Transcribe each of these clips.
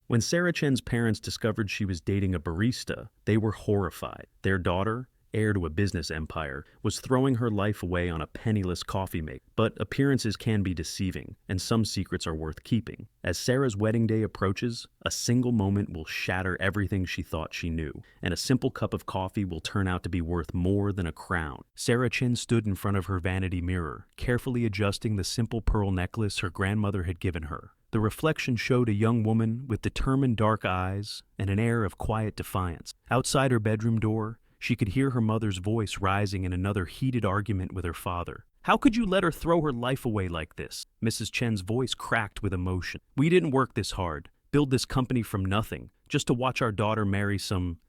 When Sarah Chen's parents discovered she was dating a barista, they were horrified. Their daughter, heir to a business empire, was throwing her life away on a penniless coffee maker. But appearances can be deceiving, and some secrets are worth keeping. As Sarah's wedding day approaches, a single moment will shatter everything she thought she knew, and a simple cup of coffee will turn out to be worth more than a crown. Sarah Chen stood in front of her vanity mirror, carefully adjusting the simple pearl necklace her grandmother had given her. The reflection showed a young woman with determined dark eyes and an air of quiet defiance. Outside her bedroom door, she could hear her mother's voice rising in another heated argument with her father. "How could you let her throw her life away like this?" Mrs. Chen's voice cracked with emotion. "We didn't work this hard, build this company from nothing, just to watch our daughter marry some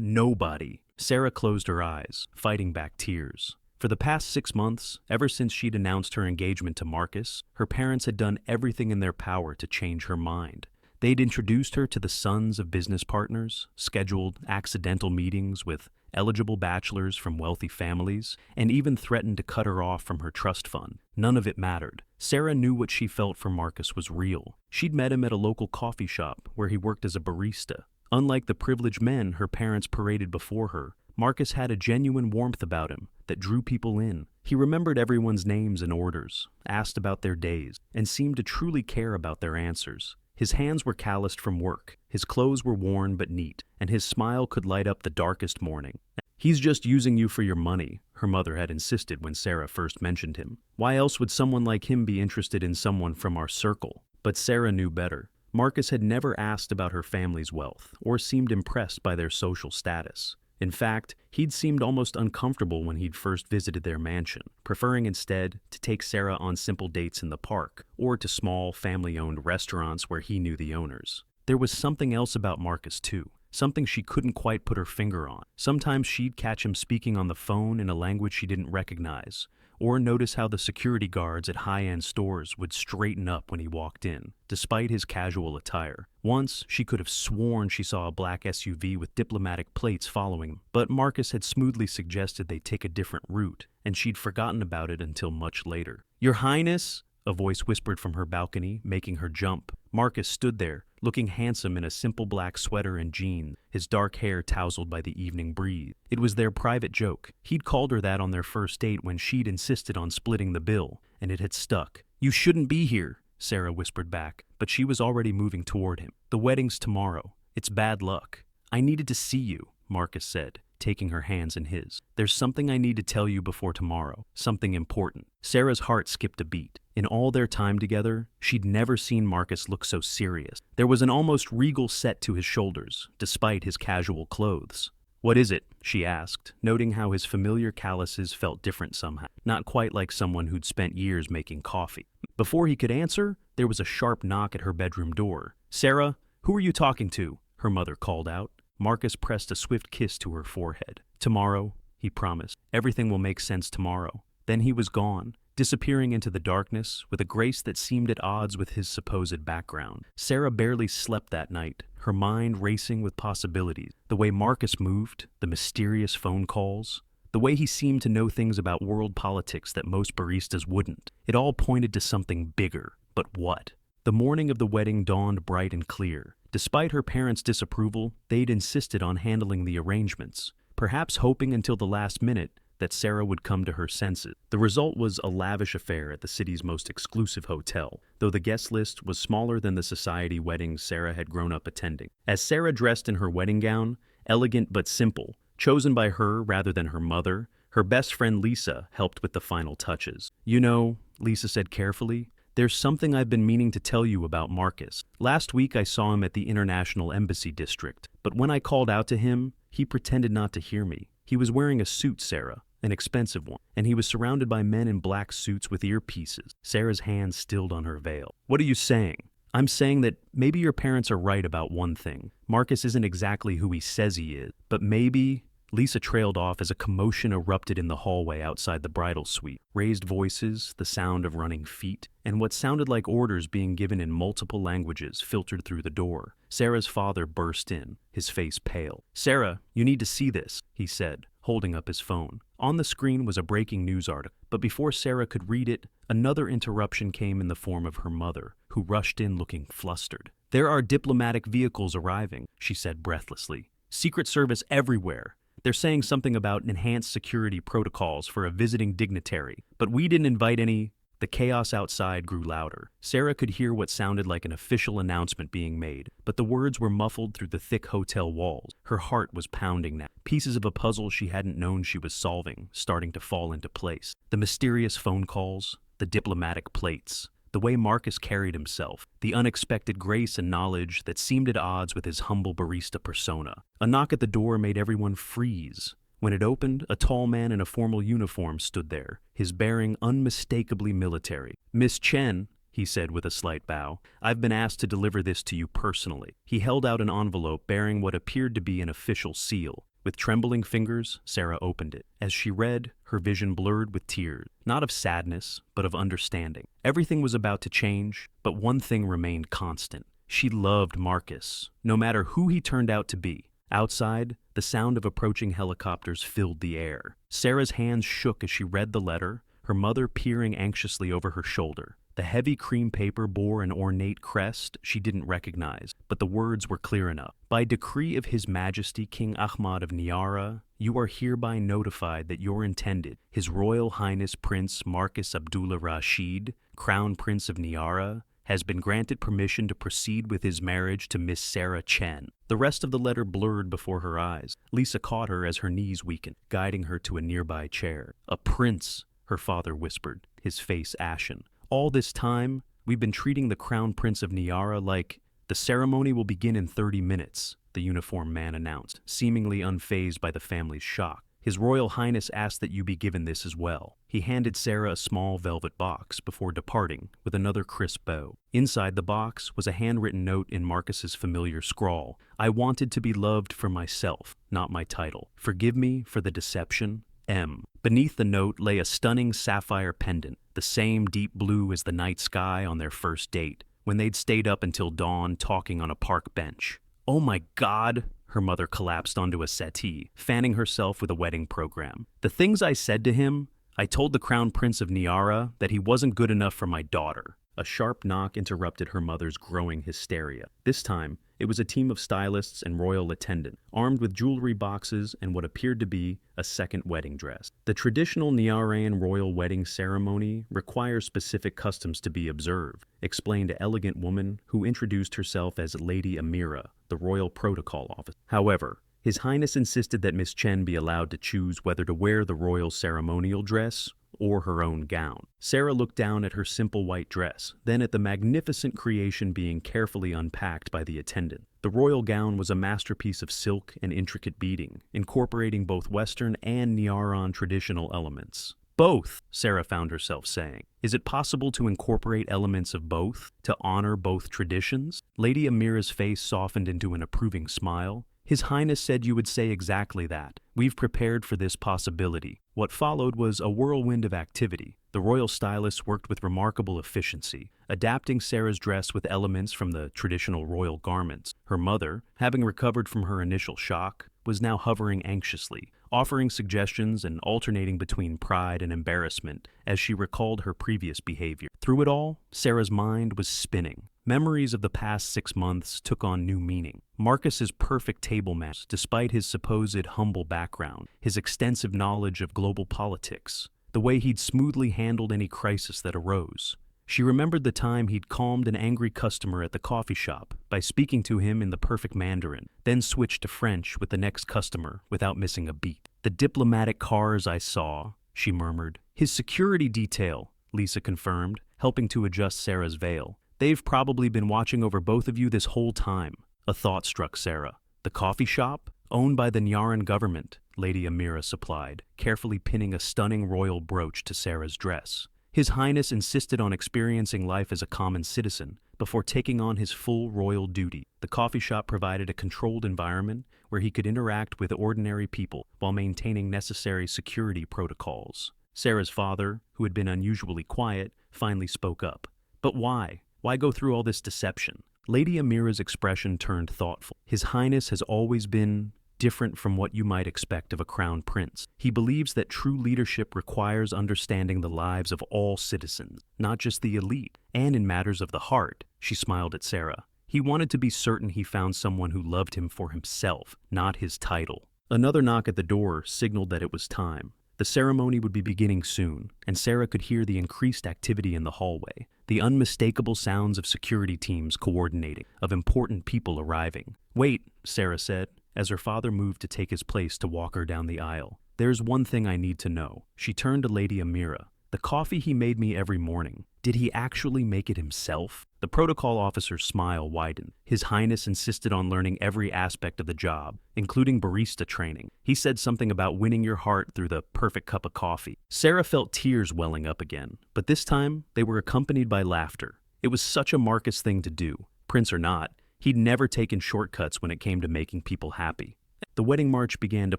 nobody." Sarah closed her eyes, fighting back tears. For the past 6 months, ever since she'd announced her engagement to Marcus, her parents had done everything in their power to change her mind. They'd introduced her to the sons of business partners, scheduled accidental meetings with eligible bachelors from wealthy families, and even threatened to cut her off from her trust fund. None of it mattered. Sarah knew what she felt for Marcus was real. She'd met him at a local coffee shop where he worked as a barista. Unlike the privileged men her parents paraded before her, Marcus had a genuine warmth about him that drew people in. He remembered everyone's names and orders, asked about their days, and seemed to truly care about their answers. His hands were calloused from work, his clothes were worn but neat, and his smile could light up the darkest morning. "He's just using you for your money," her mother had insisted when Sarah first mentioned him. "Why else would someone like him be interested in someone from our circle?" But Sarah knew better. Marcus had never asked about her family's wealth, or seemed impressed by their social status. In fact, he'd seemed almost uncomfortable when he'd first visited their mansion, preferring instead to take Sarah on simple dates in the park, or to small, family-owned restaurants where he knew the owners. There was something else about Marcus, too. Something she couldn't quite put her finger on. Sometimes she'd catch him speaking on the phone in a language she didn't recognize, or notice how the security guards at high-end stores would straighten up when he walked in, despite his casual attire. Once, she could have sworn she saw a black SUV with diplomatic plates following him, but Marcus had smoothly suggested they take a different route, and she'd forgotten about it until much later. "Your Highness," a voice whispered from her balcony, making her jump. Marcus stood there, looking handsome in a simple black sweater and jeans, his dark hair tousled by the evening breeze. It was their private joke. He'd called her that on their first date when she'd insisted on splitting the bill, and it had stuck. "You shouldn't be here," Sarah whispered back, but she was already moving toward him. "The wedding's tomorrow. It's bad luck." "I needed to see you," Marcus said, taking her hands in his. "There's something I need to tell you before tomorrow, something important." Sarah's heart skipped a beat. In all their time together, she'd never seen Marcus look so serious. There was an almost regal set to his shoulders, despite his casual clothes. "What is it?" she asked, noting how his familiar calluses felt different somehow, not quite like someone who'd spent years making coffee. Before he could answer, there was a sharp knock at her bedroom door. "Sarah, who are you talking to?" her mother called out. Marcus pressed a swift kiss to her forehead. "Tomorrow," he promised. "Everything will make sense tomorrow." Then he was gone, disappearing into the darkness with a grace that seemed at odds with his supposed background. Sarah barely slept that night, her mind racing with possibilities. The way Marcus moved, the mysterious phone calls, the way he seemed to know things about world politics that most baristas wouldn't. It all pointed to something bigger. But what? The morning of the wedding dawned bright and clear. Despite her parents' disapproval, they'd insisted on handling the arrangements, perhaps hoping until the last minute that Sarah would come to her senses. The result was a lavish affair at the city's most exclusive hotel, though the guest list was smaller than the society weddings Sarah had grown up attending. As Sarah dressed in her wedding gown, elegant but simple, chosen by her rather than her mother, her best friend Lisa helped with the final touches. "You know," Lisa said carefully, "there's something I've been meaning to tell you about Marcus. Last week I saw him at the International Embassy District, but when I called out to him, he pretended not to hear me. He was wearing a suit, Sarah, an expensive one, and he was surrounded by men in black suits with earpieces." Sarah's hand stilled on her veil. "What are you saying?" "I'm saying that maybe your parents are right about one thing. Marcus isn't exactly who he says he is, but maybe—" Lisa trailed off as a commotion erupted in the hallway outside the bridal suite. Raised voices, the sound of running feet, and what sounded like orders being given in multiple languages filtered through the door. Sarah's father burst in, his face pale. "Sarah, you need to see this," he said, holding up his phone. On the screen was a breaking news article, but before Sarah could read it, another interruption came in the form of her mother, who rushed in looking flustered. "There are diplomatic vehicles arriving," she said breathlessly. "Secret Service everywhere. They're saying something about enhanced security protocols for a visiting dignitary, but we didn't invite any." The chaos outside grew louder. Sarah could hear what sounded like an official announcement being made, but the words were muffled through the thick hotel walls. Her heart was pounding now. Pieces of a puzzle she hadn't known she was solving, starting to fall into place. The mysterious phone calls, the diplomatic plates, the way Marcus carried himself, the unexpected grace and knowledge that seemed at odds with his humble barista persona. A knock at the door made everyone freeze. When it opened, a tall man in a formal uniform stood there, his bearing unmistakably military. "Miss Chen," he said with a slight bow, "I've been asked to deliver this to you personally." He held out an envelope bearing what appeared to be an official seal. With trembling fingers, Sarah opened it. As she read, her vision blurred with tears, not of sadness, but of understanding. Everything was about to change, but one thing remained constant. She loved Marcus, no matter who he turned out to be. Outside, the sound of approaching helicopters filled the air. Sarah's hands shook as she read the letter, her mother peering anxiously over her shoulder. The heavy cream paper bore an ornate crest she didn't recognize, but the words were clear enough. "By decree of His Majesty King Ahmad of Niara, you are hereby notified that your intended, His Royal Highness Prince Marcus Abdullah Rashid, Crown Prince of Niara, has been granted permission to proceed with his marriage to Miss Sarah Chen." The rest of the letter blurred before her eyes. Lisa caught her as her knees weakened, guiding her to a nearby chair. "A prince," her father whispered, his face ashen. "All this time, we've been treating the Crown Prince of Niara like—" "The ceremony will begin in 30 minutes, the uniformed man announced, seemingly unfazed by the family's shock. "His Royal Highness asked that you be given this as well." He handed Sarah a small velvet box before departing with another crisp bow. Inside the box was a handwritten note in Marcus's familiar scrawl. "I wanted to be loved for myself, not my title. Forgive me for the deception, M." Beneath the note lay a stunning sapphire pendant, the same deep blue as the night sky on their first date, when they'd stayed up until dawn talking on a park bench. "Oh my God!" Her mother collapsed onto a settee, fanning herself with a wedding program. "The things I said to him, I told the Crown Prince of Niara that he wasn't good enough for my daughter." A sharp knock interrupted her mother's growing hysteria. This time, it was a team of stylists and royal attendants, armed with jewelry boxes and what appeared to be a second wedding dress. The traditional Niarayan royal wedding ceremony requires specific customs to be observed, explained an elegant woman who introduced herself as Lady Amira, the royal protocol officer. However, His Highness insisted that Miss Chen be allowed to choose whether to wear the royal ceremonial dress or her own gown. Sarah looked down at her simple white dress, then at the magnificent creation being carefully unpacked by the attendant. The royal gown was a masterpiece of silk and intricate beading, incorporating both Western and Niaran traditional elements. "Both," Sarah found herself saying. "Is it possible to incorporate elements of both, to honor both traditions?" Lady Amira's face softened into an approving smile. "His Highness said you would say exactly that. We've prepared for this possibility." What followed was a whirlwind of activity. The royal stylist worked with remarkable efficiency, adapting Sarah's dress with elements from the traditional royal garments. Her mother, having recovered from her initial shock, was now hovering anxiously, offering suggestions and alternating between pride and embarrassment as she recalled her previous behavior. Through it all, Sarah's mind was spinning. Memories of the past 6 months took on new meaning. Marcus's perfect table manners, despite his supposed humble background, his extensive knowledge of global politics, the way he'd smoothly handled any crisis that arose. She remembered the time he'd calmed an angry customer at the coffee shop by speaking to him in the perfect Mandarin, then switched to French with the next customer without missing a beat. "The diplomatic cars I saw," she murmured. "His security detail," Lisa confirmed, helping to adjust Sarah's veil. "They've probably been watching over both of you this whole time." A thought struck Sarah. "The coffee shop? Owned by the Nyaran government," Lady Amira supplied, carefully pinning a stunning royal brooch to Sarah's dress. His Highness insisted on experiencing life as a common citizen before taking on his full royal duty. The coffee shop provided a controlled environment where he could interact with ordinary people while maintaining necessary security protocols. Sarah's father, who had been unusually quiet, finally spoke up. "But why? Why go through all this deception?" Lady Amira's expression turned thoughtful. "His Highness has always been different from what you might expect of a crown prince. He believes that true leadership requires understanding the lives of all citizens, not just the elite, and in matters of the heart. She smiled at Sarah. He wanted to be certain he found someone who loved him for himself, not his title. Another knock at the door signaled that it was time. The ceremony would be beginning soon, and Sarah could hear the increased activity in the hallway, the unmistakable sounds of security teams coordinating, of important people arriving. "Wait," Sarah said, as her father moved to take his place to walk her down the aisle. "There's one thing I need to know." She turned to Lady Amira. "The coffee he made me every morning, did he actually make it himself?" The protocol officer's smile widened. His Highness insisted on learning every aspect of the job, including barista training. He said something about winning your heart through the perfect cup of coffee. Sarah felt tears welling up again, but this time they were accompanied by laughter. It was such a Marcus thing to do. Prince or not, he'd never taken shortcuts when it came to making people happy. The wedding march began to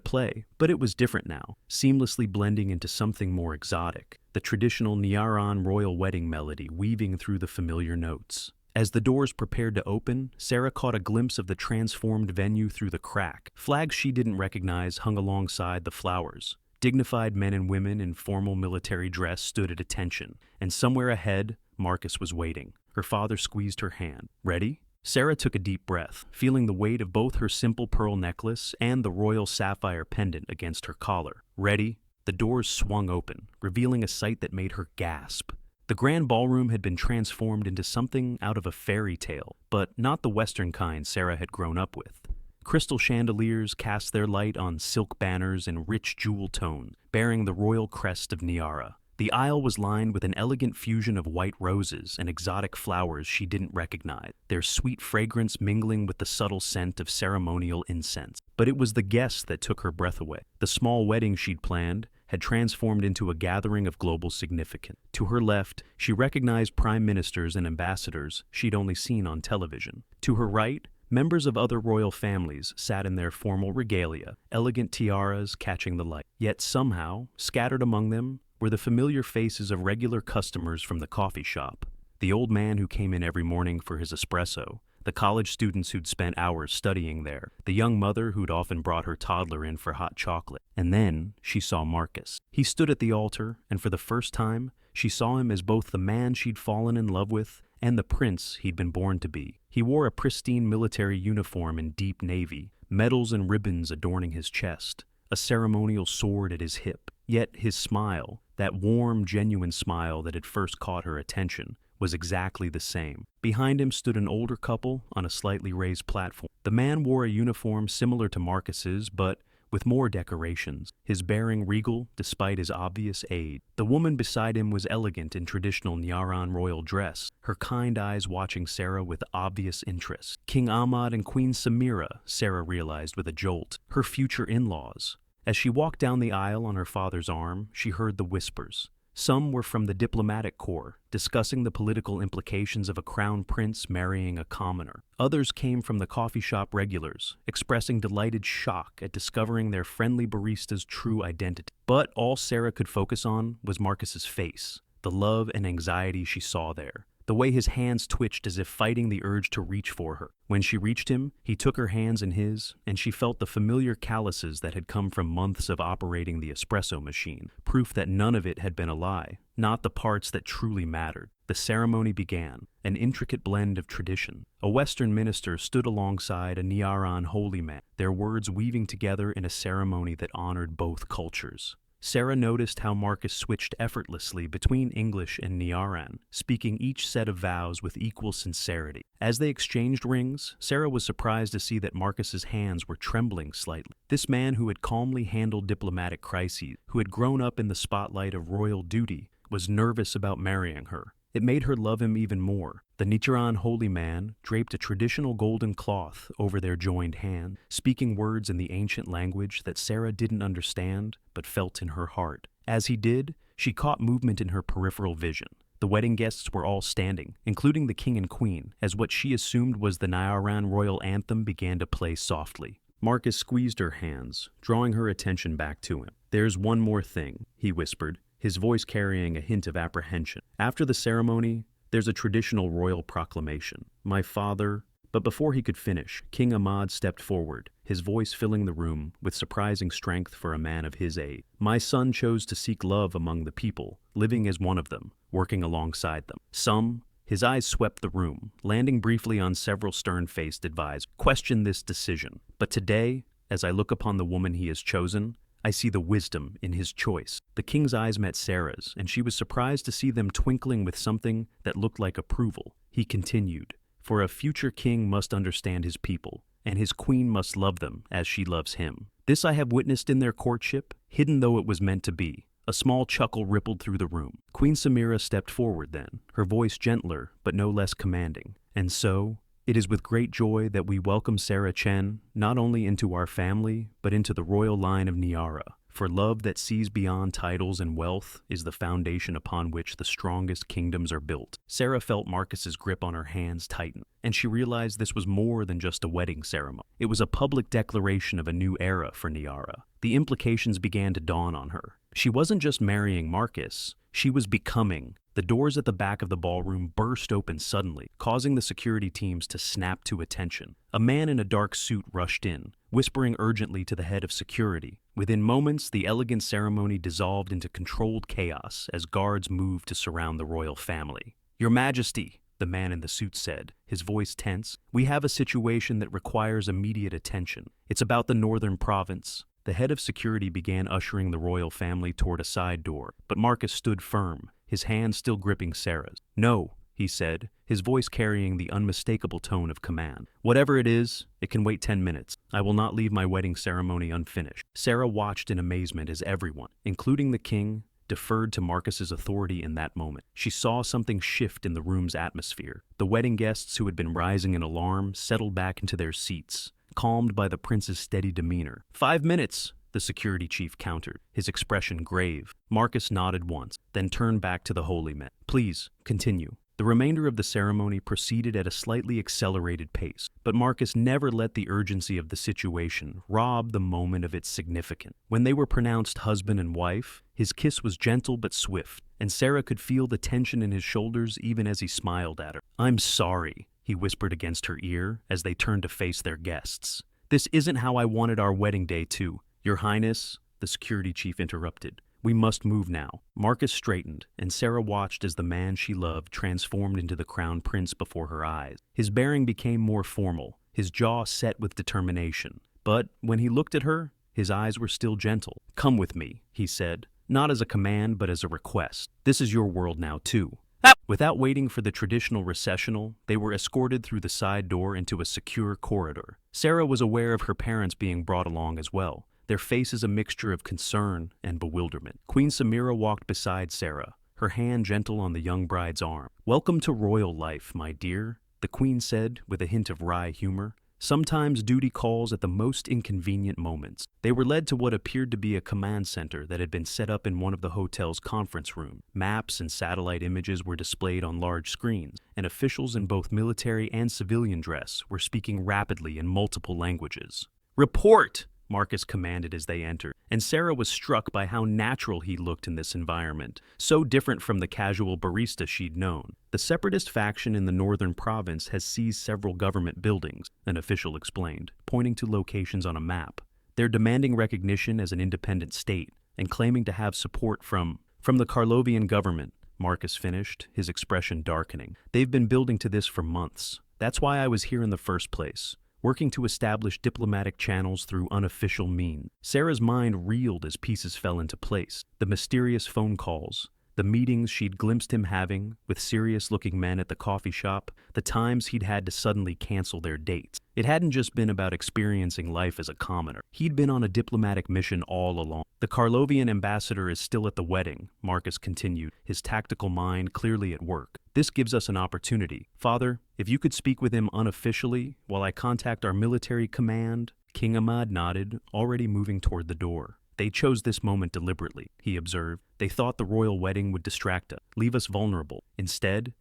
play, but it was different now, seamlessly blending into something more exotic, the traditional Niaran royal wedding melody weaving through the familiar notes. As the doors prepared to open, Sarah caught a glimpse of the transformed venue through the crack. Flags she didn't recognize hung alongside the flowers. Dignified men and women in formal military dress stood at attention, and somewhere ahead, Marcus was waiting. Her father squeezed her hand. "Ready?" Sarah took a deep breath, feeling the weight of both her simple pearl necklace and the royal sapphire pendant against her collar. "Ready?" The doors swung open, revealing a sight that made her gasp. The grand ballroom had been transformed into something out of a fairy tale, but not the Western kind Sarah had grown up with. Crystal chandeliers cast their light on silk banners in rich jewel tones, bearing the royal crest of Niara. The aisle was lined with an elegant fusion of white roses and exotic flowers she didn't recognize, their sweet fragrance mingling with the subtle scent of ceremonial incense. But it was the guests that took her breath away. The small wedding she'd planned had transformed into a gathering of global significance. To her left, she recognized prime ministers and ambassadors she'd only seen on television. To her right, members of other royal families sat in their formal regalia, elegant tiaras catching the light. Yet somehow, scattered among them, were the familiar faces of regular customers from the coffee shop. The old man who came in every morning for his espresso, the college students who'd spent hours studying there, the young mother who'd often brought her toddler in for hot chocolate. And then she saw Marcus. He stood at the altar, and for the first time, she saw him as both the man she'd fallen in love with and the prince he'd been born to be. He wore a pristine military uniform in deep navy, medals and ribbons adorning his chest, a ceremonial sword at his hip. Yet his smile, that warm, genuine smile that had first caught her attention, was exactly the same. Behind him stood an older couple on a slightly raised platform. The man wore a uniform similar to Marcus's, but with more decorations, his bearing regal despite his obvious age. The woman beside him was elegant in traditional Niaran royal dress, her kind eyes watching Sarah with obvious interest. King Ahmad and Queen Samira, Sarah realized with a jolt, her future in-laws. As she walked down the aisle on her father's arm, she heard the whispers. Some were from the diplomatic corps, discussing the political implications of a crown prince marrying a commoner. Others came from the coffee shop regulars, expressing delighted shock at discovering their friendly barista's true identity. But all Sarah could focus on was Marcus's face, the love and anxiety she saw there. The way his hands twitched as if fighting the urge to reach for her. When she reached him, he took her hands in his, and she felt the familiar calluses that had come from months of operating the espresso machine, proof that none of it had been a lie, not the parts that truly mattered. The ceremony began, an intricate blend of tradition. A Western minister stood alongside a Niaran holy man, their words weaving together in a ceremony that honored both cultures. Sarah noticed how Marcus switched effortlessly between English and Niaran, speaking each set of vows with equal sincerity. As they exchanged rings, Sarah was surprised to see that Marcus's hands were trembling slightly. This man who had calmly handled diplomatic crises, who had grown up in the spotlight of royal duty, was nervous about marrying her. It made her love him even more. The Nichiran holy man draped a traditional golden cloth over their joined hand, speaking words in the ancient language that Sarah didn't understand but felt in her heart. As he did, she caught movement in her peripheral vision. The wedding guests were all standing, including the king and queen, as what she assumed was the Niaran royal anthem began to play softly. Marcus squeezed her hands, drawing her attention back to him. "There's one more thing," he whispered, his voice carrying a hint of apprehension. "After the ceremony, there's a traditional royal proclamation. My father—" But before he could finish, King Ahmad stepped forward, his voice filling the room with surprising strength for a man of his age. My son chose to seek love among the people, living as one of them, working alongside them. His eyes swept the room, landing briefly on several stern-faced advisors, questioned this decision. But today, as I look upon the woman he has chosen, I see the wisdom in his choice. The king's eyes met Sarah's, and she was surprised to see them twinkling with something that looked like approval. He continued, "For a future king must understand his people, and his queen must love them as she loves him. This I have witnessed in their courtship, hidden though it was meant to be." A small chuckle rippled through the room. Queen Samira stepped forward then, her voice gentler but no less commanding. "And so, it is with great joy that we welcome Sarah Chen not only into our family, but into the royal line of Niara. For love that sees beyond titles and wealth is the foundation upon which the strongest kingdoms are built." Sarah felt Marcus's grip on her hands tighten, and she realized this was more than just a wedding ceremony. It was a public declaration of a new era for Niara. The implications began to dawn on her. She wasn't just marrying Marcus, she was becoming. The doors at the back of the ballroom burst open suddenly, causing the security teams to snap to attention. A man in a dark suit rushed in, whispering urgently to the head of security. Within moments, the elegant ceremony dissolved into controlled chaos as guards moved to surround the royal family. "Your Majesty," the man in the suit said, his voice tense, "we have a situation that requires immediate attention. It's about the northern province." The head of security began ushering the royal family toward a side door, but Marcus stood firm, his hand still gripping Sarah's. "No," he said, his voice carrying the unmistakable tone of command. "Whatever it is, it can wait 10 minutes. I will not leave my wedding ceremony unfinished." Sarah watched in amazement as everyone, including the king, deferred to Marcus's authority in that moment. She saw something shift in the room's atmosphere. The wedding guests who had been rising in alarm settled back into their seats, calmed by the prince's steady demeanor. 5 minutes, the security chief countered, his expression grave. Marcus nodded once, then turned back to the holy men. "Please, continue." The remainder of the ceremony proceeded at a slightly accelerated pace, but Marcus never let the urgency of the situation rob the moment of its significance. When they were pronounced husband and wife, his kiss was gentle but swift, and Sarah could feel the tension in his shoulders even as he smiled at her. "I'm sorry," he whispered against her ear as they turned to face their guests. "This isn't how I wanted our wedding day to." "Your Highness," the security chief interrupted, "we must move now." Marcus straightened, and Sarah watched as the man she loved transformed into the crown prince before her eyes. His bearing became more formal, his jaw set with determination. But when he looked at her, his eyes were still gentle. "Come with me," he said, not as a command but as a request. "This is your world now, too." Without waiting for the traditional recessional, they were escorted through the side door into a secure corridor. Sarah was aware of her parents being brought along as well, their faces a mixture of concern and bewilderment. Queen Samira walked beside Sarah, her hand gentle on the young bride's arm. "Welcome to royal life, my dear," the queen said with a hint of wry humor. "Sometimes duty calls at the most inconvenient moments." They were led to what appeared to be a command center that had been set up in one of the hotel's conference rooms. Maps and satellite images were displayed on large screens, and officials in both military and civilian dress were speaking rapidly in multiple languages. "Report!" Marcus commanded as they entered, and Sarah was struck by how natural he looked in this environment, so different from the casual barista she'd known. "The separatist faction in the northern province has seized several government buildings," an official explained, pointing to locations on a map. "They're demanding recognition as an independent state and claiming to have support from the Karlovian government," Marcus finished, his expression darkening. "They've been building to this for months. That's why I was here in the first place, working to establish diplomatic channels through unofficial means." Sarah's mind reeled as pieces fell into place. The mysterious phone calls, the meetings she'd glimpsed him having with serious-looking men at the coffee shop, the times he'd had to suddenly cancel their dates. It hadn't just been about experiencing life as a commoner. He'd been on a diplomatic mission all along. "The Karlovian ambassador is still at the wedding," Marcus continued, his tactical mind clearly at work. "This gives us an opportunity. Father, if you could speak with him unofficially while I contact our military command." King Ahmad nodded, already moving toward the door. "They chose this moment deliberately," he observed. "They thought the royal wedding would distract us, leave us vulnerable. Instead,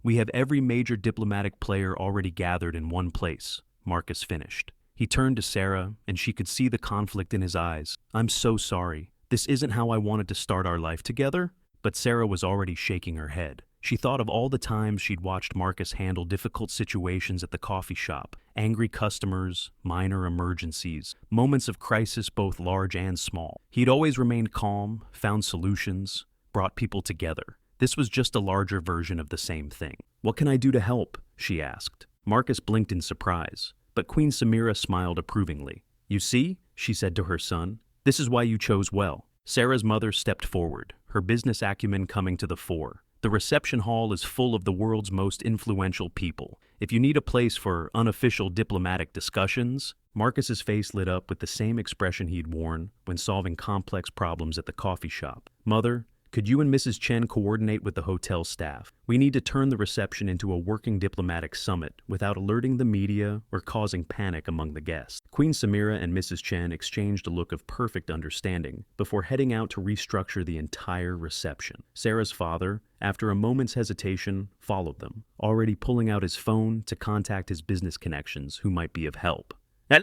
we have every major diplomatic player already gathered in one place," Marcus finished. He turned to Sarah, and she could see the conflict in his eyes. "I'm so sorry. This isn't how I wanted to start our life together." But Sarah was already shaking her head. She thought of all the times she'd watched Marcus handle difficult situations at the coffee shop, angry customers, minor emergencies, moments of crisis both large and small. He'd always remained calm, found solutions, brought people together. This was just a larger version of the same thing. "What can I do to help?" she asked. Marcus blinked in surprise, but Queen Samira smiled approvingly. "You see," she said to her son, "this is why you chose well." Sarah's mother stepped forward, her business acumen coming to the fore. "The reception hall is full of the world's most influential people. If you need a place for unofficial diplomatic discussions..." Marcus's face lit up with the same expression he'd worn when solving complex problems at the coffee shop. "Mother, could you and Mrs. Chen coordinate with the hotel staff? We need to turn the reception into a working diplomatic summit without alerting the media or causing panic among the guests." Queen Samira and Mrs. Chen exchanged a look of perfect understanding before heading out to restructure the entire reception. Sarah's father, after a moment's hesitation, followed them, already pulling out his phone to contact his business connections who might be of help.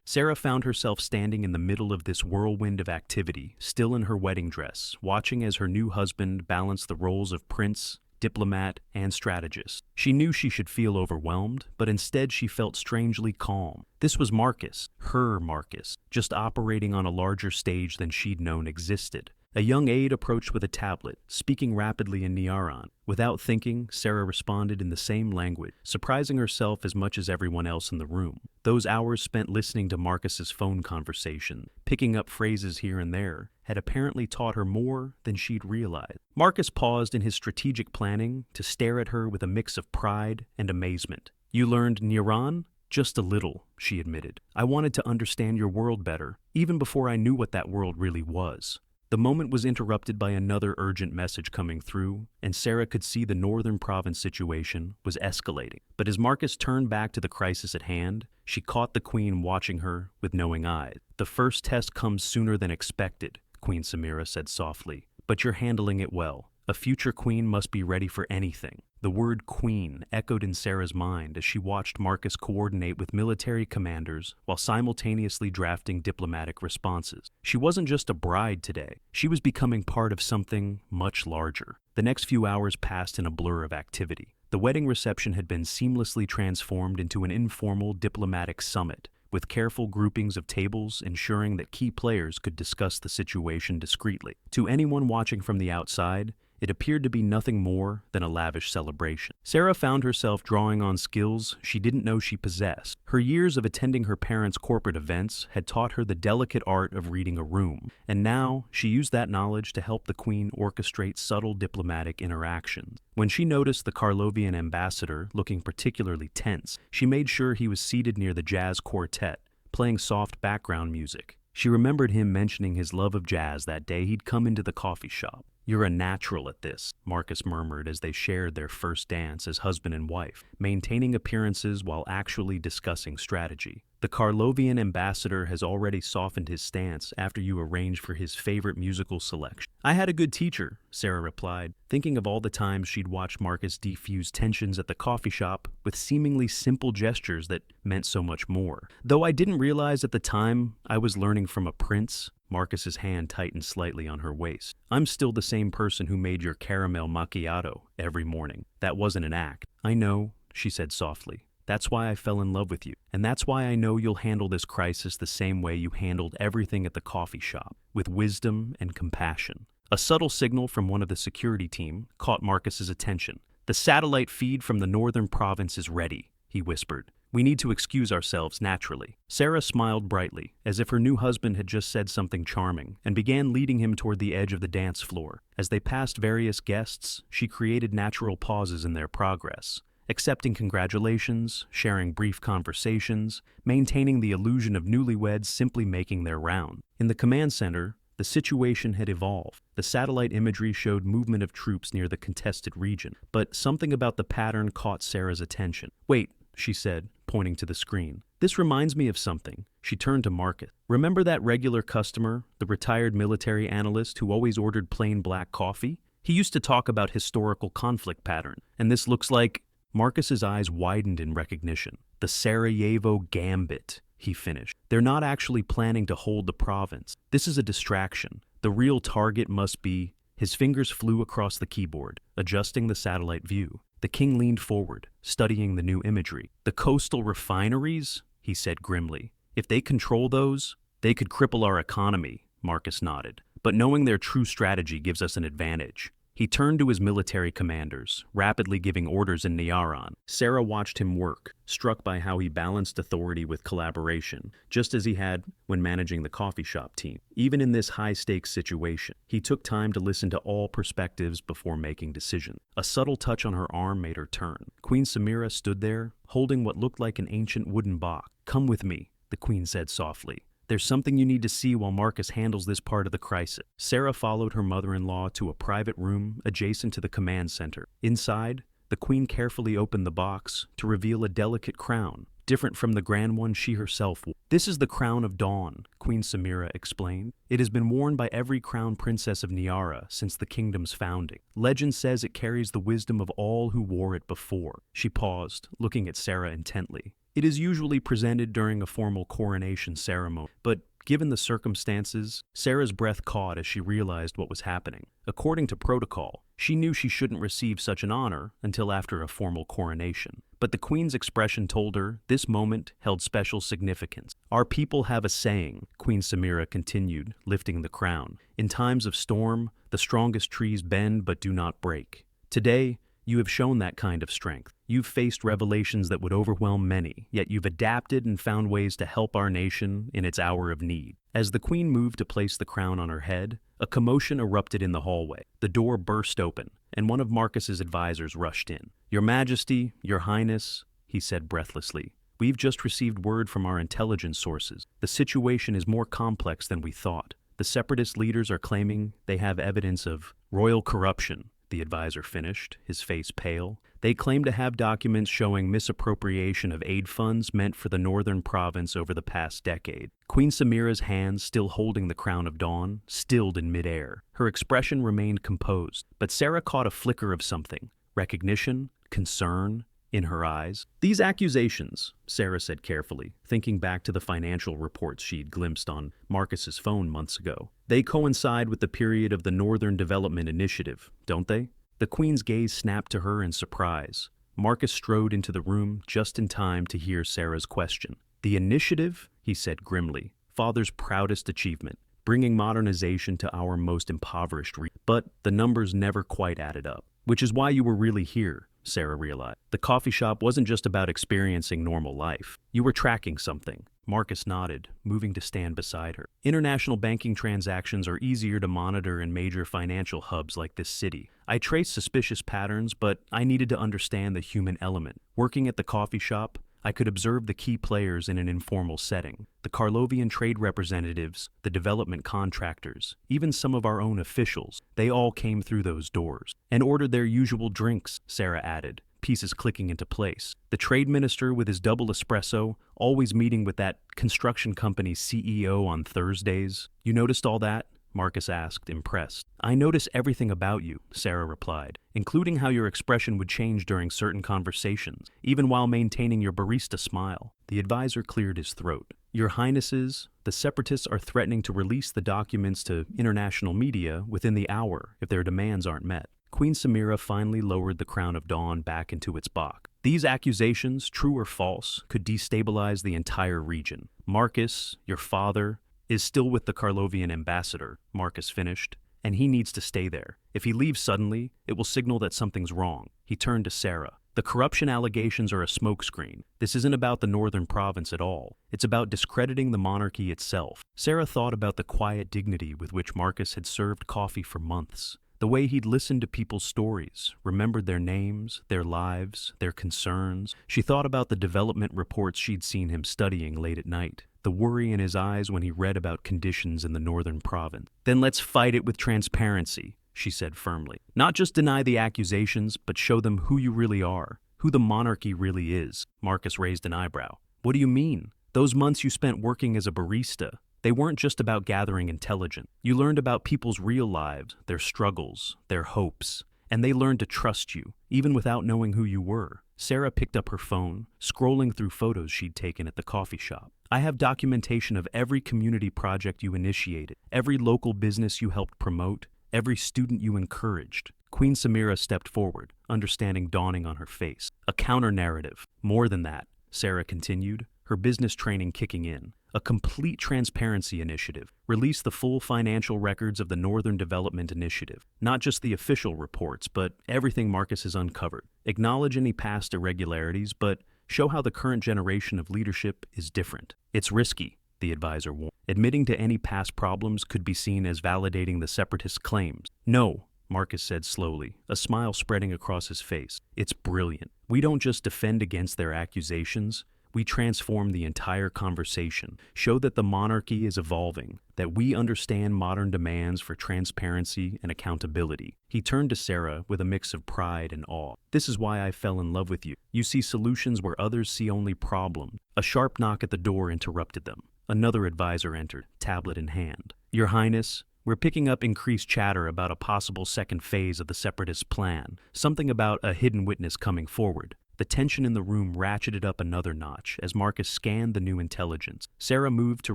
Sarah found herself standing in the middle of this whirlwind of activity, still in her wedding dress, watching as her new husband balanced the roles of prince, diplomat, and strategist. She knew she should feel overwhelmed, but instead she felt strangely calm. This was Marcus, her Marcus, just operating on a larger stage than she'd known existed. A young aide approached with a tablet, speaking rapidly in Niaran. Without thinking, Sarah responded in the same language, surprising herself as much as everyone else in the room. Those hours spent listening to Marcus's phone conversation, picking up phrases here and there, had apparently taught her more than she'd realized. Marcus paused in his strategic planning to stare at her with a mix of pride and amazement. "You learned Niaran?" "Just a little," she admitted. "I wanted to understand your world better, even before I knew what that world really was." The moment was interrupted by another urgent message coming through, and Sarah could see the northern province situation was escalating. But as Marcus turned back to the crisis at hand, she caught the queen watching her with knowing eyes. "The first test comes sooner than expected," Queen Samira said softly, "but you're handling it well. A future queen must be ready for anything." The word queen echoed in Sarah's mind as she watched Marcus coordinate with military commanders while simultaneously drafting diplomatic responses. She wasn't just a bride today, she was becoming part of something much larger. The next few hours passed in a blur of activity. The wedding reception had been seamlessly transformed into an informal diplomatic summit, with careful groupings of tables ensuring that key players could discuss the situation discreetly. To anyone watching from the outside, it appeared to be nothing more than a lavish celebration. Sarah found herself drawing on skills she didn't know she possessed. Her years of attending her parents' corporate events had taught her the delicate art of reading a room, and now she used that knowledge to help the queen orchestrate subtle diplomatic interactions. When she noticed the Karlovian ambassador looking particularly tense, she made sure he was seated near the jazz quartet, playing soft background music. She remembered him mentioning his love of jazz that day he'd come into the coffee shop. "You're a natural at this," Marcus murmured as they shared their first dance as husband and wife, maintaining appearances while actually discussing strategy. "The Karlovian ambassador has already softened his stance after you arranged for his favorite musical selection." "I had a good teacher," Sarah replied, thinking of all the times she'd watched Marcus defuse tensions at the coffee shop with seemingly simple gestures that meant so much more. "Though I didn't realize at the time I was learning from a prince." Marcus's hand tightened slightly on her waist. "I'm still the same person who made your caramel macchiato every morning. That wasn't an act." "I know," she said softly. "That's why I fell in love with you. And that's why I know you'll handle this crisis the same way you handled everything at the coffee shop, with wisdom and compassion." A subtle signal from one of the security team caught Marcus's attention. "The satellite feed from the northern province is ready," he whispered. "We need to excuse ourselves naturally." Sarah smiled brightly, as if her new husband had just said something charming, and began leading him toward the edge of the dance floor. As they passed various guests, she created natural pauses in their progress, accepting congratulations, sharing brief conversations, maintaining the illusion of newlyweds simply making their round. In the command center, the situation had evolved. The satellite imagery showed movement of troops near the contested region, but something about the pattern caught Sarah's attention. "Wait," she said, pointing to the screen. "This reminds me of something." She turned to Marcus. "Remember that regular customer, the retired military analyst who always ordered plain black coffee? He used to talk about historical conflict patterns, and this looks like..." Marcus's eyes widened in recognition. "The Sarajevo Gambit," he finished. "They're not actually planning to hold the province. This is a distraction. The real target must be..." His fingers flew across the keyboard, adjusting the satellite view. The king leaned forward, studying the new imagery. "The coastal refineries?" he said grimly. "If they control those, they could cripple our economy," Marcus nodded. "But knowing their true strategy gives us an advantage." He turned to his military commanders, rapidly giving orders in Niaran. Sarah watched him work, struck by how he balanced authority with collaboration, just as he had when managing the coffee shop team. Even in this high-stakes situation, he took time to listen to all perspectives before making decisions. A subtle touch on her arm made her turn. Queen Samira stood there, holding what looked like an ancient wooden box. "Come with me," the queen said softly. "There's something you need to see while Marcus handles this part of the crisis." Sarah followed her mother-in-law to a private room adjacent to the command center. Inside, the queen carefully opened the box to reveal a delicate crown, different from the grand one she herself wore. "This is the crown of Dawn," Queen Samira explained. "It has been worn by every crown princess of Niara since the kingdom's founding. Legend says it carries the wisdom of all who wore it before." She paused, looking at Sarah intently. "It is usually presented during a formal coronation ceremony, but given the circumstances," Sarah's breath caught as she realized what was happening. According to protocol, she knew she shouldn't receive such an honor until after a formal coronation. But the queen's expression told her this moment held special significance. "Our people have a saying," Queen Samira continued, lifting the crown. "In times of storm, the strongest trees bend but do not break. Today, you have shown that kind of strength. You've faced revelations that would overwhelm many, yet you've adapted and found ways to help our nation in its hour of need." As the queen moved to place the crown on her head, a commotion erupted in the hallway. The door burst open, and one of Marcus's advisors rushed in. "Your Majesty, Your Highness," he said breathlessly, "we've just received word from our intelligence sources. The situation is more complex than we thought. The separatist leaders are claiming they have evidence of royal corruption," the advisor finished, his face pale. "They claim to have documents showing misappropriation of aid funds meant for the northern province over the past decade." Queen Samira's hands, still holding the crown of Dawn, stilled in midair. Her expression remained composed, but Sarah caught a flicker of something: recognition, concern, in her eyes. "These accusations," Sarah said carefully, thinking back to the financial reports she'd glimpsed on Marcus's phone months ago. "They coincide with the period of the Northern Development Initiative, don't they?" The queen's gaze snapped to her in surprise. Marcus strode into the room just in time to hear Sarah's question. "The initiative?" he said grimly. "Father's proudest achievement, bringing modernization to our most impoverished region. But the numbers never quite added up. Which is why you were really here," Sarah realized. "The coffee shop wasn't just about experiencing normal life. You were tracking something." Marcus nodded, moving to stand beside her. "International banking transactions are easier to monitor in major financial hubs like this city. I traced suspicious patterns, but I needed to understand the human element. Working at the coffee shop, I could observe the key players in an informal setting. The Karlovian trade representatives, the development contractors, even some of our own officials. They all came through those doors. And ordered their usual drinks," Sarah added, pieces clicking into place. "The trade minister with his double espresso, always meeting with that construction company's CEO on Thursdays. You noticed all that?" Marcus asked, impressed. "I notice everything about you," Sarah replied, "including how your expression would change during certain conversations, even while maintaining your barista smile." The advisor cleared his throat. "Your Highnesses, the separatists are threatening to release the documents to international media within the hour if their demands aren't met." Queen Samira finally lowered the crown of Dawn back into its box. "These accusations, true or false, could destabilize the entire region. Marcus, your father, is still with the Karlovian ambassador," Marcus finished, "and he needs to stay there. If he leaves suddenly, it will signal that something's wrong." He turned to Sarah. "The corruption allegations are a smokescreen. This isn't about the northern province at all. It's about discrediting the monarchy itself." Sarah thought about the quiet dignity with which Marcus had served coffee for months. The way he'd listened to people's stories, remembered their names, their lives, their concerns. She thought about the development reports she'd seen him studying late at night, the worry in his eyes when he read about conditions in the northern province. "Then let's fight it with transparency," she said firmly. "Not just deny the accusations, but show them who you really are, who the monarchy really is." Marcus raised an eyebrow. "What do you mean? Those months you spent working as a barista, they weren't just about gathering intelligence. You learned about people's real lives, their struggles, their hopes, and they learned to trust you, even without knowing who you were." Sarah picked up her phone, scrolling through photos she'd taken at the coffee shop. "I have documentation of every community project you initiated, every local business you helped promote, every student you encouraged. Queen Samira stepped forward, understanding dawning on her face. A counter-narrative. More than that, Sarah continued, her business training kicking in. A complete transparency initiative. Release the full financial records of the Northern Development Initiative. Not just the official reports, but everything Marcus has uncovered. Acknowledge any past irregularities, but show how the current generation of leadership is different. It's risky, the advisor warned. Admitting to any past problems could be seen as validating the separatist claims. No, Marcus said slowly, a smile spreading across his face. It's brilliant. We don't just defend against their accusations. We transform the entire conversation, show that the monarchy is evolving, that we understand modern demands for transparency and accountability. He turned to Sarah with a mix of pride and awe. This is why I fell in love with you. You see solutions where others see only problems. A sharp knock at the door interrupted them. Another advisor entered, tablet in hand. Your Highness, we're picking up increased chatter about a possible second phase of the separatist plan, something about a hidden witness coming forward. The tension in the room ratcheted up another notch as Marcus scanned the new intelligence. Sarah moved to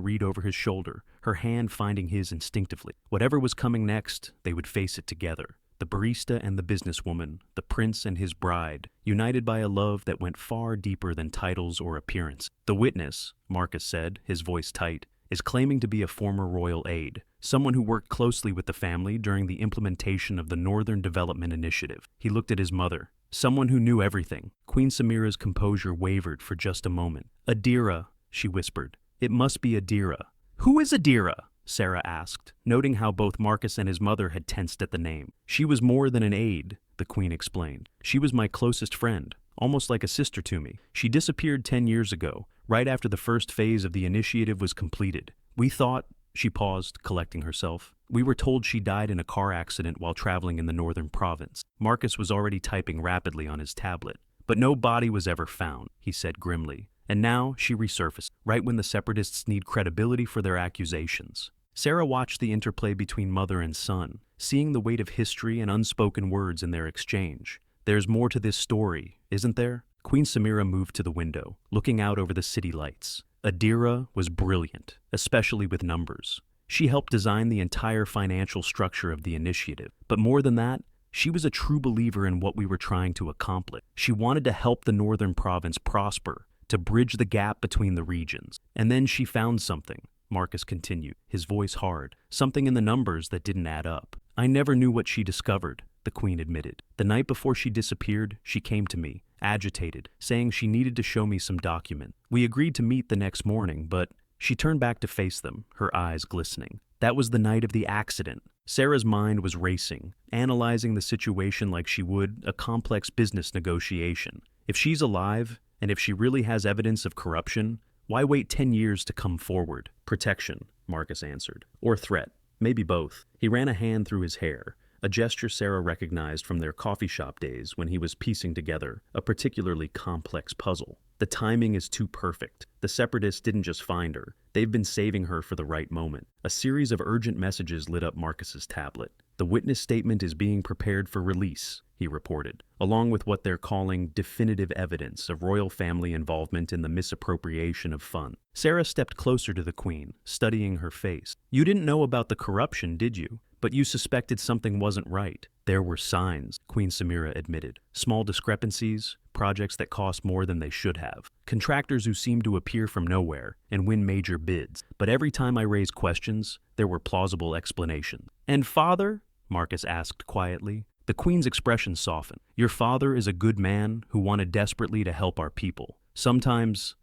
read over his shoulder, her hand finding his instinctively. Whatever was coming next, they would face it together. The barista and the businesswoman, the prince and his bride, united by a love that went far deeper than titles or appearance. The witness, Marcus said, his voice tight, is claiming to be a former royal aide, someone who worked closely with the family during the implementation of the Northern Development Initiative. He looked at his mother. Someone who knew everything. Queen Samira's composure wavered for just a moment. Adira, she whispered. It must be Adira. Who is Adira? Sarah asked, noting how both Marcus and his mother had tensed at the name. She was more than an aide, the Queen explained. She was my closest friend, almost like a sister to me. She disappeared 10 years ago, right after the first phase of the initiative was completed. We thought, she paused, collecting herself. We were told she died in a car accident while traveling in the northern province. Marcus was already typing rapidly on his tablet. But no body was ever found, he said grimly. And now she resurfaced, right when the separatists need credibility for their accusations. Sarah watched the interplay between mother and son, seeing the weight of history and unspoken words in their exchange. There's more to this story, isn't there? Queen Samira moved to the window, looking out over the city lights. Adira was brilliant, especially with numbers. She helped design the entire financial structure of the initiative. But more than that, she was a true believer in what we were trying to accomplish. She wanted to help the northern province prosper, to bridge the gap between the regions. And then she found something, Marcus continued, his voice hard, something in the numbers that didn't add up. I never knew what she discovered, the Queen admitted. The night before she disappeared, she came to me, agitated, saying she needed to show me some document. We agreed to meet the next morning, but she turned back to face them, her eyes glistening. That was the night of the accident. Sarah's mind was racing, analyzing the situation like she would a complex business negotiation. If she's alive, and if she really has evidence of corruption, why wait 10 years to come forward? Protection, Marcus answered. Or threat. Maybe both. He ran a hand through his hair, a gesture Sarah recognized from their coffee shop days when he was piecing together a particularly complex puzzle. The timing is too perfect. The separatists didn't just find her. They've been saving her for the right moment. A series of urgent messages lit up Marcus's tablet. The witness statement is being prepared for release, he reported, along with what they're calling definitive evidence of royal family involvement in the misappropriation of funds. Sarah stepped closer to the Queen, studying her face. You didn't know about the corruption, did you? But you suspected something wasn't right. There were signs, Queen Samira admitted. Small discrepancies, projects that cost more than they should have. Contractors who seemed to appear from nowhere and win major bids. But every time I raised questions, there were plausible explanations. And father? Marcus asked quietly. The Queen's expression softened. Your father is a good man who wanted desperately to help our people. Sometimes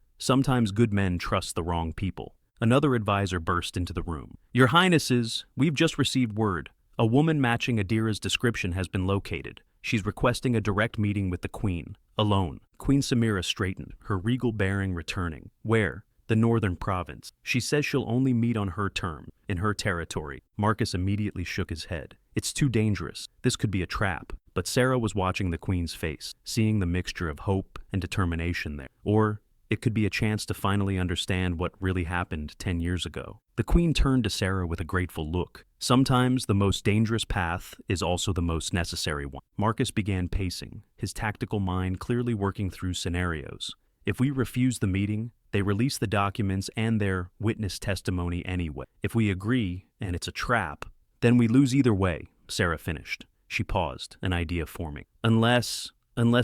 good men trust the wrong people. Another advisor burst into the room. Your Highnesses, we've just received word. A woman matching Adira's description has been located. She's requesting a direct meeting with the Queen, alone. Queen Samira straightened, her regal bearing returning. Where? The northern province. She says she'll only meet on her term, in her territory. Marcus immediately shook his head. It's too dangerous. This could be a trap. But Sarah was watching the Queen's face, seeing the mixture of hope and determination there. Or it could be a chance to finally understand what really happened 10 years ago. The Queen turned to Sarah with a grateful look. Sometimes the most dangerous path is also the most necessary one. Marcus began pacing, his tactical mind clearly working through scenarios. If we refuse the meeting, they release the documents and their witness testimony anyway. If we agree, and it's a trap, then we lose either way. Sarah finished. She paused, an idea forming. Unless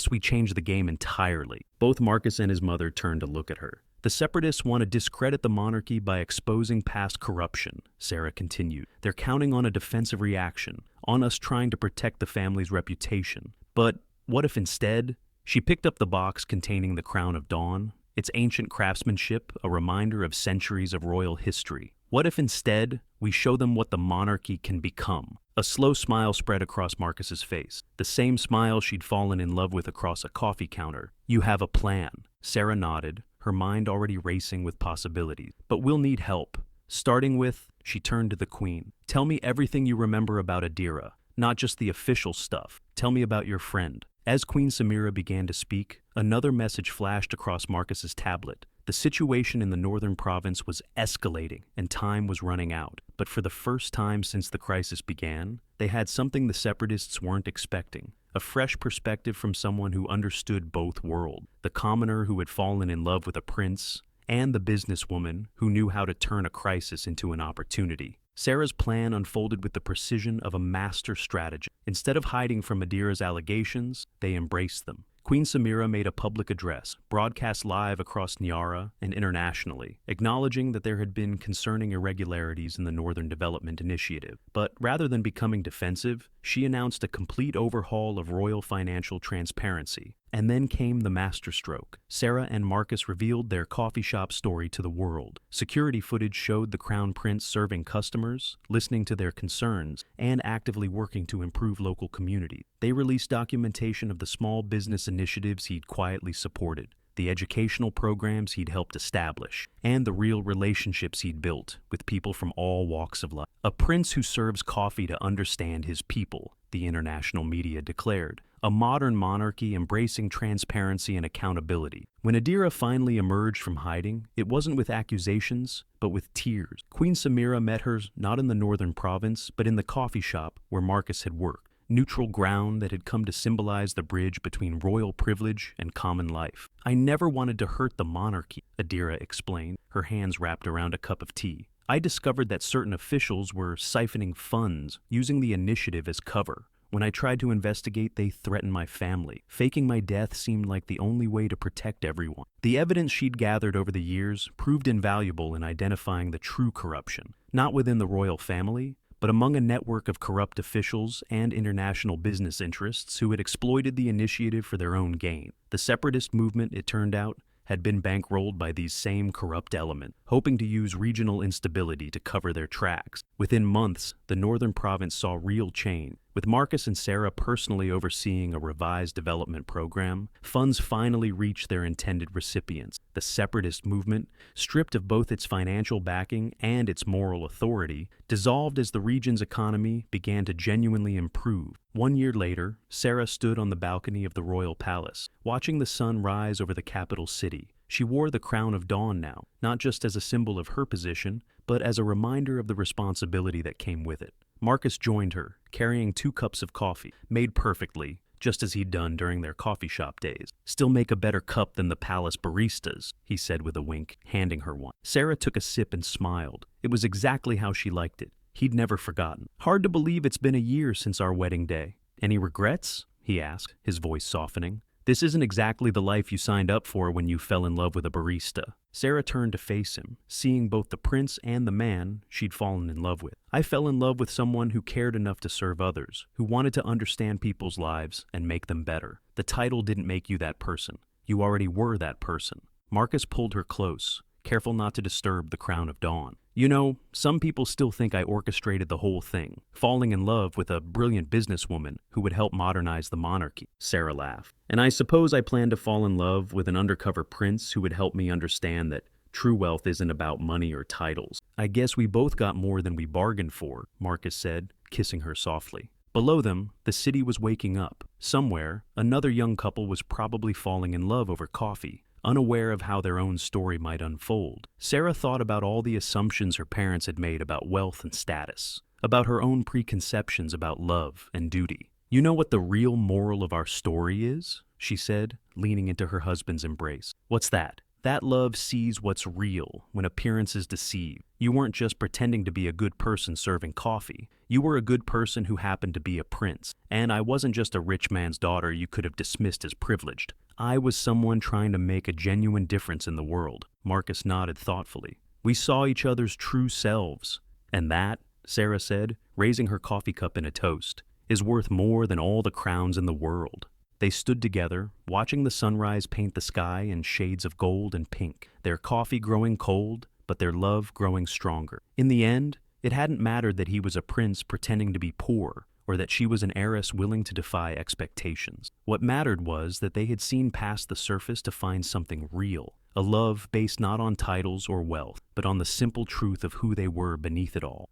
we change the game entirely. Both Marcus and his mother turned to look at her. The separatists want to discredit the monarchy by exposing past corruption, Sarah continued. They're counting on a defensive reaction, on us trying to protect the family's reputation. But what if instead? She picked up the box containing the crown of Dawn, its ancient craftsmanship, a reminder of centuries of royal history. What if instead we show them what the monarchy can become? A slow smile spread across Marcus's face, the same smile she'd fallen in love with across a coffee counter. You have a plan. Sarah nodded, her mind already racing with possibilities. But we'll need help. Starting with, she turned to the queen. Tell me everything you remember about Adira, not just the official stuff. Tell me about your friend. As Queen Samira began to speak, another message flashed across Marcus's tablet. The situation in the northern province was escalating and time was running out. But for the first time since the crisis began, they had something the separatists weren't expecting. A fresh perspective from someone who understood both worlds. The commoner who had fallen in love with a prince, and the businesswoman who knew how to turn a crisis into an opportunity. Sarah's plan unfolded with the precision of a master strategist. Instead of hiding from Adira's allegations, they embraced them. Queen Samira made a public address, broadcast live across Nyara and internationally, acknowledging that there had been concerning irregularities in the Northern Development Initiative. But rather than becoming defensive, she announced a complete overhaul of royal financial transparency. And then came the masterstroke. Sarah and Marcus revealed their coffee shop story to the world. Security footage showed the Crown Prince serving customers, listening to their concerns, and actively working to improve local communities. They released documentation of the small business initiatives he'd quietly supported, the educational programs he'd helped establish, and the real relationships he'd built with people from all walks of life. A prince who serves coffee to understand his people, the international media declared. A modern monarchy embracing transparency and accountability. When Adira finally emerged from hiding, it wasn't with accusations, but with tears. Queen Samira met her not in the northern province, but in the coffee shop where Marcus had worked. Neutral ground that had come to symbolize the bridge between royal privilege and common life. I never wanted to hurt the monarchy, Adira explained, her hands wrapped around a cup of tea. I discovered that certain officials were siphoning funds, using the initiative as cover. When I tried to investigate, they threatened my family. Faking my death seemed like the only way to protect everyone. The evidence she'd gathered over the years proved invaluable in identifying the true corruption, not within the royal family, but among a network of corrupt officials and international business interests who had exploited the initiative for their own gain. The separatist movement, it turned out, had been bankrolled by these same corrupt elements, hoping to use regional instability to cover their tracks. Within months, the northern province saw real change. With Marcus and Sarah personally overseeing a revised development program, funds finally reached their intended recipients. The separatist movement, stripped of both its financial backing and its moral authority, dissolved as the region's economy began to genuinely improve. 1 year later, Sarah stood on the balcony of the royal palace, watching the sun rise over the capital city. She wore the crown of Dawn now, not just as a symbol of her position, but as a reminder of the responsibility that came with it. Marcus joined her, carrying 2 cups of coffee, made perfectly, just as he'd done during their coffee shop days. Still make a better cup than the palace baristas, he said with a wink, handing her one. Sarah took a sip and smiled. It was exactly how she liked it. He'd never forgotten. Hard to believe it's been a year since our wedding day. Any regrets? He asked, his voice softening. This isn't exactly the life you signed up for when you fell in love with a barista. Sarah turned to face him, seeing both the prince and the man she'd fallen in love with. I fell in love with someone who cared enough to serve others, who wanted to understand people's lives and make them better. The title didn't make you that person. You already were that person. Marcus pulled her close, careful not to disturb the crown of Dawn. You know, some people still think I orchestrated the whole thing, falling in love with a brilliant businesswoman who would help modernize the monarchy. Sarah laughed. And I suppose I plan to fall in love with an undercover prince who would help me understand that true wealth isn't about money or titles. I guess we both got more than we bargained for, Marcus said, kissing her softly. Below them, the city was waking up. Somewhere, another young couple was probably falling in love over coffee, unaware of how their own story might unfold. Sarah thought about all the assumptions her parents had made about wealth and status, about her own preconceptions about love and duty. You know what the real moral of our story is? She said, leaning into her husband's embrace. What's that? That love sees what's real when appearances deceive. You weren't just pretending to be a good person serving coffee. You were a good person who happened to be a prince. And I wasn't just a rich man's daughter you could have dismissed as privileged. I was someone trying to make a genuine difference in the world. Marcus nodded thoughtfully. We saw each other's true selves. And that, Sarah said, raising her coffee cup in a toast, is worth more than all the crowns in the world. They stood together, watching the sunrise paint the sky in shades of gold and pink, their coffee growing cold, but their love growing stronger. In the end, it hadn't mattered that he was a prince pretending to be poor, or that she was an heiress willing to defy expectations. What mattered was that they had seen past the surface to find something real, a love based not on titles or wealth, but on the simple truth of who they were beneath it all.